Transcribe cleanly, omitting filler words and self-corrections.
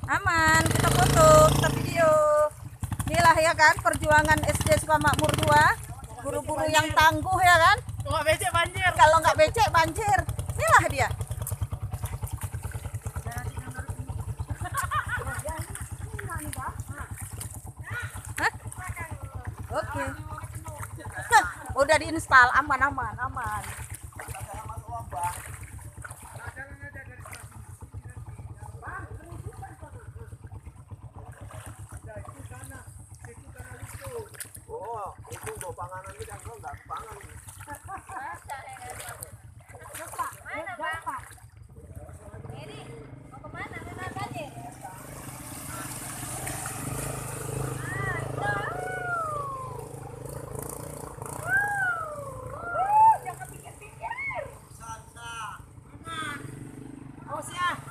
Aman, kita foto, kita video. Inilah ya kan perjuangan SD Sukamakmur 2. Guru-guru yang tangguh ya kan. Nggak becek banjir. Kalau nggak becek banjir. Inilah dia. Hah? Oke. Udah diinstal, aman. Oh, itu bawa panganan ini kan enggak pangan. Mana Bang? Ini mau kemana? Memang banjir. Jangan pikir-pikir. Santai. Aman. Awas ya.